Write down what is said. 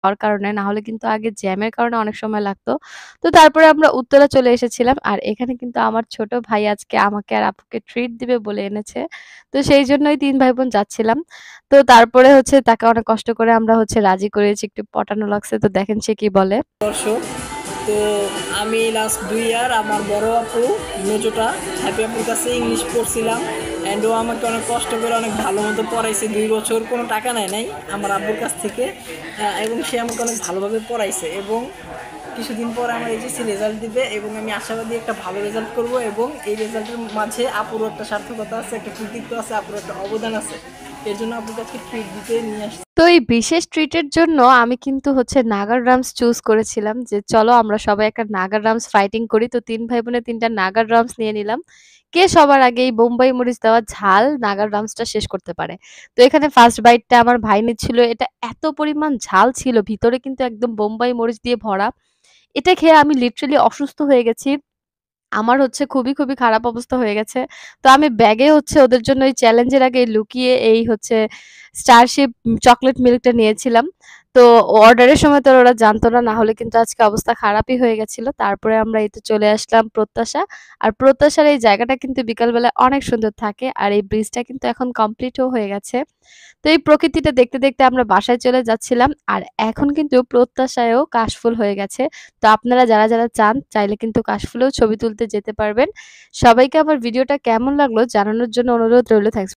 যাওয়ার কারণে, না হলে কিন্তু আগে জ্যামের কারণে অনেক সময় লাগতো। তো তারপরে আমরা উত্তরা চলে এসেছিলাম। আর এখানে কিন্তু আমার ছোট ভাই আজকে আমাকে আর আপুকে ট্রিট দিবে বলে এনেছে। তো সেইজন্যই ৩ ভাই বোন যাচ্ছিলাম। তো তারপরে হচ্ছে তাকে অনেক কষ্ট করে আমরা হচ্ছে রাজি করিয়েছি, একটু পটানো লাগছে। তো দেখেন সে কি বলে। দর্শক, তো আমি লাস্ট 2 ইয়ার আমার বড় আপু মেজোটা হ্যাপি আপুর কাছে ইংলিশ পড়ছিলাম। অ্যান্ড ও আমাকে অনেক কষ্ট করে অনেক ভালো মতো পড়াইছে, 2 বছর কোনো টাকা নেয় নাই আমার আব্বুর কাছ থেকে। এবং সে আমাকে অনেক ভালোভাবে পড়াইছে এবং কিছুদিন পর আমার এইচএসসি রেজাল্ট দিবে এবং আমি আশাবাদী একটা ভালো রেজাল্ট করব এবং এই রেজাল্টের মাঝে আপুরও একটা সার্থকতা আছে, একটা কৃতিত্ব আছে, আপুরও একটা অবদান আছে। এর জন্য আপুর কাছে ট্রিট দিতে নিয়ে আসছি। তো এই বিশেষ ট্রিটের জন্য আমি কিন্তু হচ্ছে নাগা ড্রামস চুজ করেছিলাম যে চলো আমরা সবাই একটা নাগা ড্রামস ফাইটিং করি। তো ৩ ভাই বোনে ৩ টা নাগা ড্রামস নিয়ে নিলাম। কে সবার আগে এই বোম্বাই মরিচ দেওয়া ঝাল নাগা ড্রামসটা শেষ করতে পারে। তো এখানে ফার্স্ট বাইটটা আমার ভাই নিচ্ছিল। এটা এত পরিমাণ ঝাল ছিল, ভিতরে কিন্তু একদম বোম্বাই মরিচ দিয়ে ভরা। এটা খেয়ে আমি লিটারেলি অসুস্থ হয়ে গেছি। আমার হচ্ছে খুবই খারাপ অবস্থা হয়ে গেছে। তো আমি ব্যাগে হচ্ছে ওদের জন্য এই চ্যালেঞ্জের আগে লুকিয়ে এই হচ্ছে স্টারশিপ চকোলেট মিল্কটা নিয়েছিলাম। তো অর্ডারের সময় তো ওরা জানতো না, না হলে কিন্তু আজকে অবস্থা খারাপই হয়ে গেছিল। তারপরে আমরা এই তো চলে আসলাম প্রত্যাশা। আর প্রত্যাশার এই জায়গাটা কিন্তু বিকালবেলায় অনেক সুন্দর থাকে। আর এই ব্রিজটা কিন্তু এখন কমপ্লিটও হয়ে গেছে। তো এই প্রকৃতিটা দেখতে আমরা বাসায় চলে যাচ্ছিলাম। আর এখন কিন্তু প্রত্যাশায়ও কাশফুল হয়ে গেছে। তো আপনারা যারা চান চাইলে কিন্তু কাশফুলেও ছবি তুলতে যেতে পারবেন। সবাইকে আমার ভিডিওটা কেমন লাগলো জানানোর জন্য অনুরোধ রইল। থ্যাংকস